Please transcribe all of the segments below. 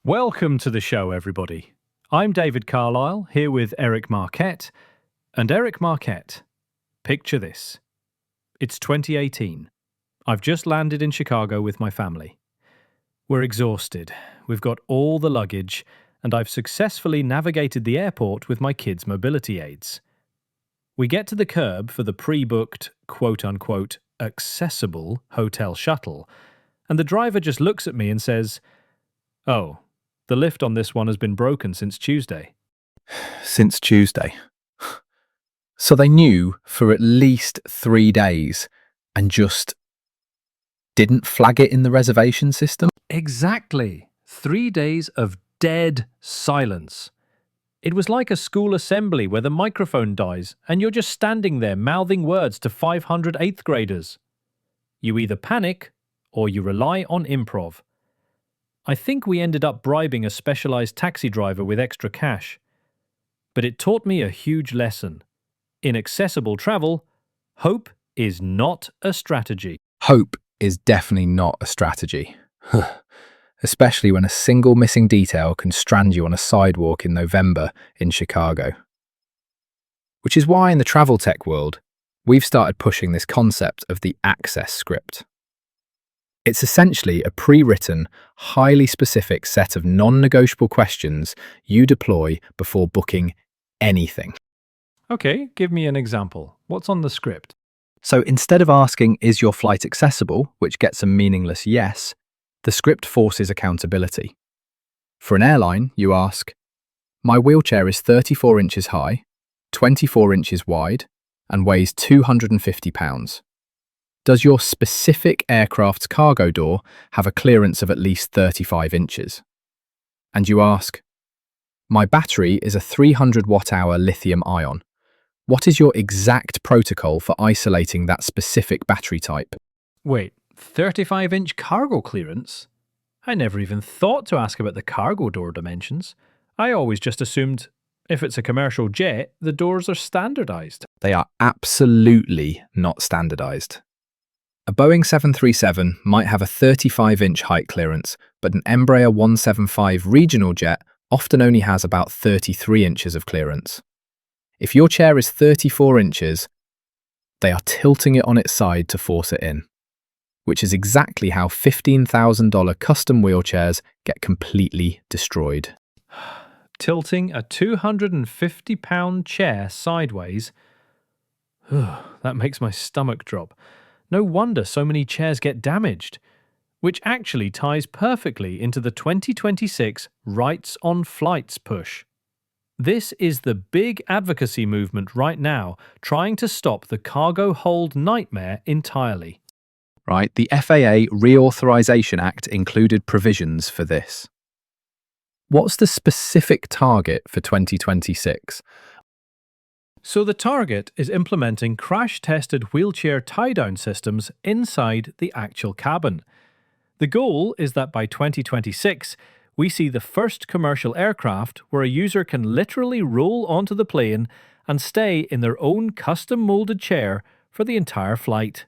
Welcome to the show, everybody. I'm David Carlisle, here with Eric Marquette. And Eric Marquette, picture this. It's 2018. I've just landed in Chicago with my family. We're exhausted. We've got all the luggage, and I've successfully navigated the airport with my kids' mobility aids. We get to the curb for the pre-booked, quote-unquote, accessible hotel shuttle, and the driver just looks at me and says, "Oh, the lift on this one has been broken since Tuesday." Since Tuesday. So they knew for at least 3 days and just didn't flag it in the reservation system? Exactly. 3 days of dead silence. It was like a school assembly where the microphone dies and you're just standing there mouthing words to 500 eighth graders. You either panic or you rely on improv. I think we ended up bribing a specialized taxi driver with extra cash. But it taught me a huge lesson. In accessible travel, hope is not a strategy. Hope is definitely not a strategy. Especially when a single missing detail can strand you on a sidewalk in November in Chicago. Which is why in the travel tech world, we've started pushing this concept of the access script. It's essentially a pre-written, highly specific set of non-negotiable questions you deploy before booking anything. Okay, give me an example. What's on the script? So instead of asking, "Is your flight accessible?" which gets a meaningless yes, the script forces accountability. For an airline, you ask, "My wheelchair is 34 inches high, 24 inches wide, and weighs 250 pounds. Does your specific aircraft's cargo door have a clearance of at least 35 inches? And you ask, "My battery is a 300 watt-hour lithium-ion. What is your exact protocol for isolating that specific battery type?" Wait, 35-inch cargo clearance? I never even thought to ask about the cargo door dimensions. I always just assumed if it's a commercial jet, the doors are standardized. They are absolutely not standardized. A Boeing 737 might have a 35-inch height clearance, but an Embraer 175 regional jet often only has about 33 inches of clearance. If your chair is 34 inches, they are tilting it on its side to force it in, which is exactly how $15,000 custom wheelchairs get completely destroyed. Tilting a 250-pound chair sideways? That makes my stomach drop. No wonder so many chairs get damaged, which actually ties perfectly into the 2026 Rights on Flights push. This is the big advocacy movement right now, trying to stop the cargo hold nightmare entirely. Right, the FAA Reauthorization Act included provisions for this. What's the specific target for 2026? So the target is implementing crash-tested wheelchair tie-down systems inside the actual cabin. The goal is that by 2026, we see the first commercial aircraft where a user can literally roll onto the plane and stay in their own custom-molded chair for the entire flight.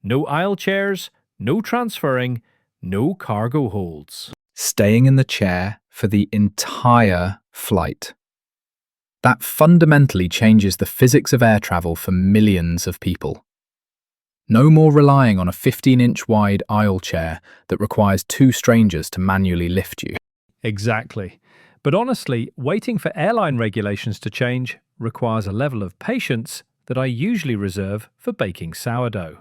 No aisle chairs, no transferring, no cargo holds. Staying in the chair for the entire flight. That fundamentally changes the physics of air travel for millions of people. No more relying on a 15-inch wide aisle chair that requires two strangers to manually lift you. Exactly. But honestly, waiting for airline regulations to change requires a level of patience that I usually reserve for baking sourdough.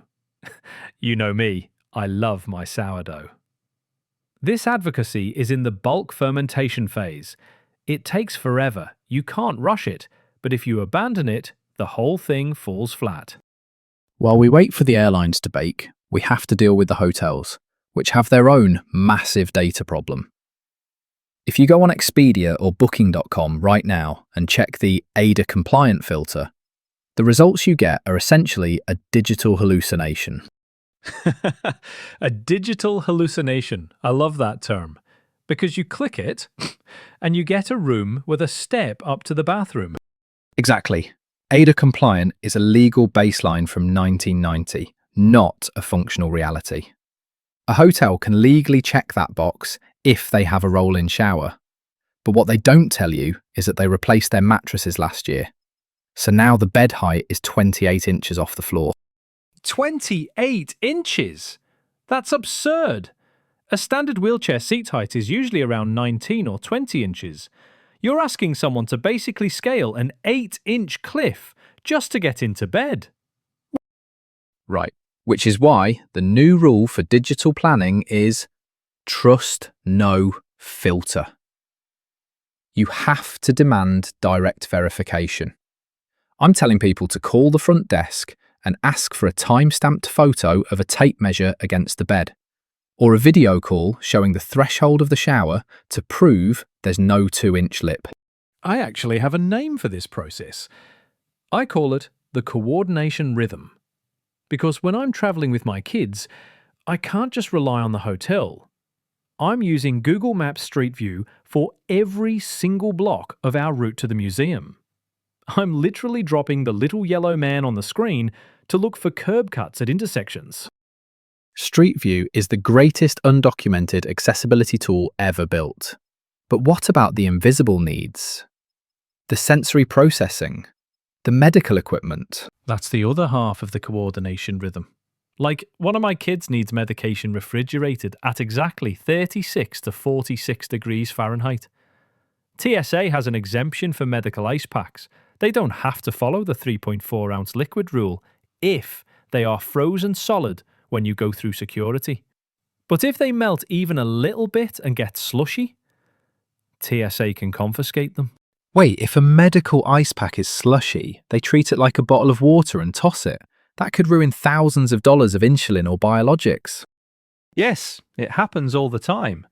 You know me, I love my sourdough. This advocacy is in the bulk fermentation phase. It takes forever, you can't rush it, but if you abandon it, the whole thing falls flat. While we wait for the airlines to bake, we have to deal with the hotels, which have their own massive data problem. If you go on Expedia or Booking.com right now and check the ADA compliant filter, the results you get are essentially a digital hallucination. A digital hallucination. I love that term. Because you click it and you get a room with a step up to the bathroom. Exactly. ADA compliant is a legal baseline from 1990, not a functional reality. A hotel can legally check that box if they have a roll-in shower. But what they don't tell you is that they replaced their mattresses last year. So now the bed height is 28 inches off the floor. 28 inches? That's absurd. A standard wheelchair seat height is usually around 19 or 20 inches. You're asking someone to basically scale an 8-inch cliff just to get into bed. Right. Which is why the new rule for digital planning is trust no filter. You have to demand direct verification. I'm telling people to call the front desk and ask for a time-stamped photo of a tape measure against the bed, or a video call showing the threshold of the shower to prove there's no 2-inch lip. I actually have a name for this process. I call it the coordination rhythm. Because when I'm traveling with my kids, I can't just rely on the hotel. I'm using Google Maps Street View for every single block of our route to the museum. I'm literally dropping the little yellow man on the screen to look for curb cuts at intersections. Street View is the greatest undocumented accessibility tool ever built. But what about the invisible needs? The sensory processing? The medical equipment? That's the other half of the coordination rhythm. Like, one of my kids needs medication refrigerated at exactly 36 to 46 degrees Fahrenheit. TSA has an exemption for medical ice packs. They don't have to follow the 3.4-ounce liquid rule if they are frozen solid when you go through security. But if they melt even a little bit and get slushy, TSA can confiscate them. Wait, if a medical ice pack is slushy, they treat it like a bottle of water and toss it. That could ruin thousands of dollars of insulin or biologics. Yes, it happens all the time.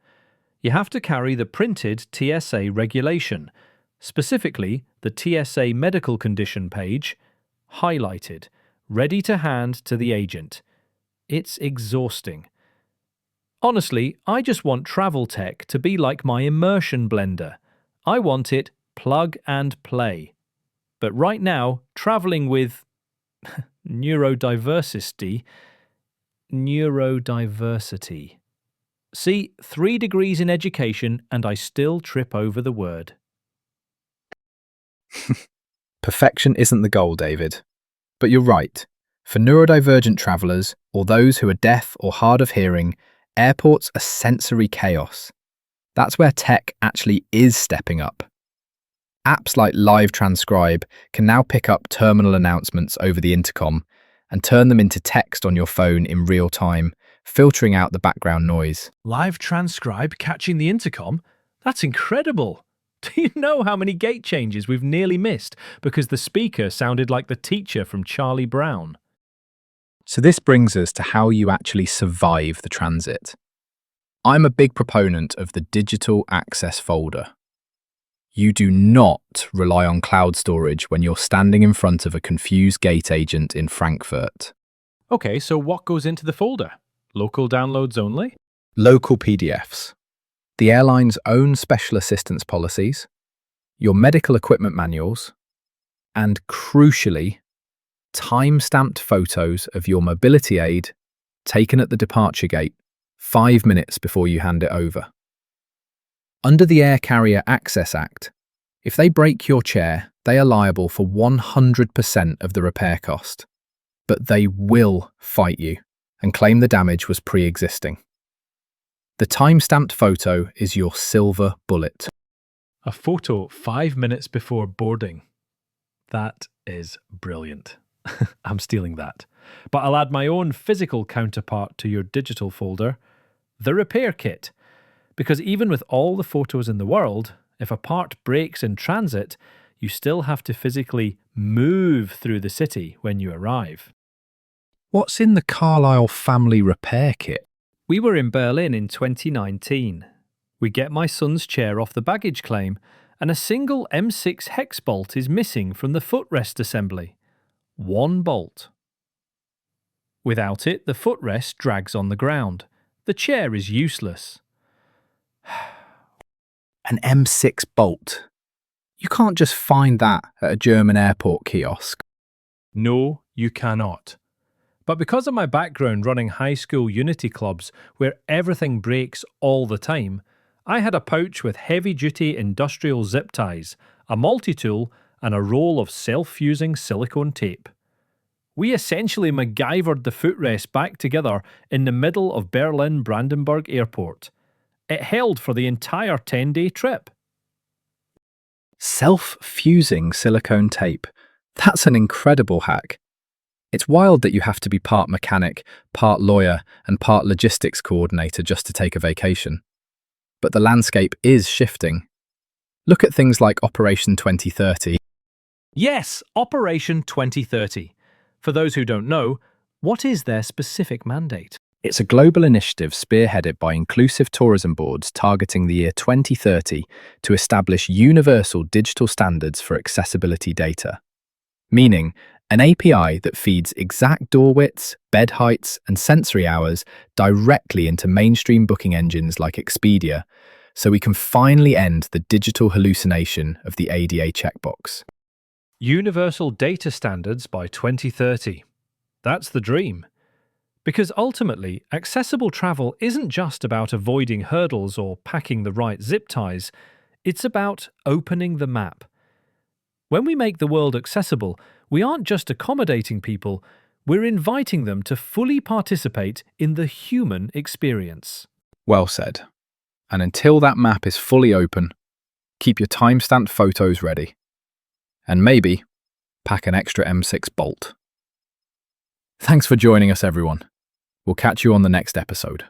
You have to carry the printed TSA regulation, specifically the TSA medical condition page, highlighted, ready to hand to the agent. It's exhausting. Honestly, I just want travel tech to be like my immersion blender. I want it plug and play. But right now, traveling with neurodiversity. See, 3 degrees in education and I still trip over the word. Perfection isn't the goal, David. But you're right. For neurodivergent travellers or those who are deaf or hard of hearing, airports are sensory chaos. That's where tech actually is stepping up. Apps like Live Transcribe can now pick up terminal announcements over the intercom and turn them into text on your phone in real time, filtering out the background noise. Live Transcribe catching the intercom? That's incredible! Do you know how many gate changes we've nearly missed because the speaker sounded like the teacher from Charlie Brown? So this brings us to how you actually survive the transit. I'm a big proponent of the digital access folder. You do not rely on cloud storage when you're standing in front of a confused gate agent in Frankfurt. Okay, so what goes into the folder? Local downloads only? Local PDFs, the airline's own special assistance policies, your medical equipment manuals, and crucially, time-stamped photos of your mobility aid taken at the departure gate 5 minutes before you hand it over. Under the Air Carrier Access Act, if they break your chair, they are liable for 100% of the repair cost. But they will fight you and claim the damage was pre-existing. The time-stamped photo is your silver bullet. A photo 5 minutes before boarding. That is brilliant. I'm stealing that. But I'll add my own physical counterpart to your digital folder, the repair kit. Because even with all the photos in the world, if a part breaks in transit, you still have to physically move through the city when you arrive. What's in the Carlisle family repair kit? We were in Berlin in 2019. We get my son's chair off the baggage claim, and a single M6 hex bolt is missing from the footrest assembly. 1 bolt. Without it, the footrest drags on the ground. The chair is useless. An M6 bolt. You can't just find that at a German airport kiosk. No, you cannot. But because of my background running high school unity clubs where everything breaks all the time, I had a pouch with heavy-duty industrial zip ties, a multi-tool, and a roll of self-fusing silicone tape. We essentially MacGyvered the footrest back together in the middle of Berlin-Brandenburg Airport. It held for the entire 10-day trip. Self-fusing silicone tape. That's an incredible hack. It's wild that you have to be part mechanic, part lawyer, and part logistics coordinator just to take a vacation. But the landscape is shifting. Look at things like Operation 2030. Yes, Operation 2030. For those who don't know, what is their specific mandate? It's a global initiative spearheaded by inclusive tourism boards targeting the year 2030 to establish universal digital standards for accessibility data, meaning an API that feeds exact door widths, bed heights, and sensory hours directly into mainstream booking engines like Expedia, so we can finally end the digital hallucination of the ADA checkbox. Universal data standards by 2030. That's the dream. Because ultimately, accessible travel isn't just about avoiding hurdles or packing the right zip ties, it's about opening the map. When we make the world accessible, we aren't just accommodating people, we're inviting them to fully participate in the human experience. Well said. And until that map is fully open, keep your time-stamped photos ready. And maybe pack an extra M6 bolt. Thanks for joining us, everyone. We'll catch you on the next episode.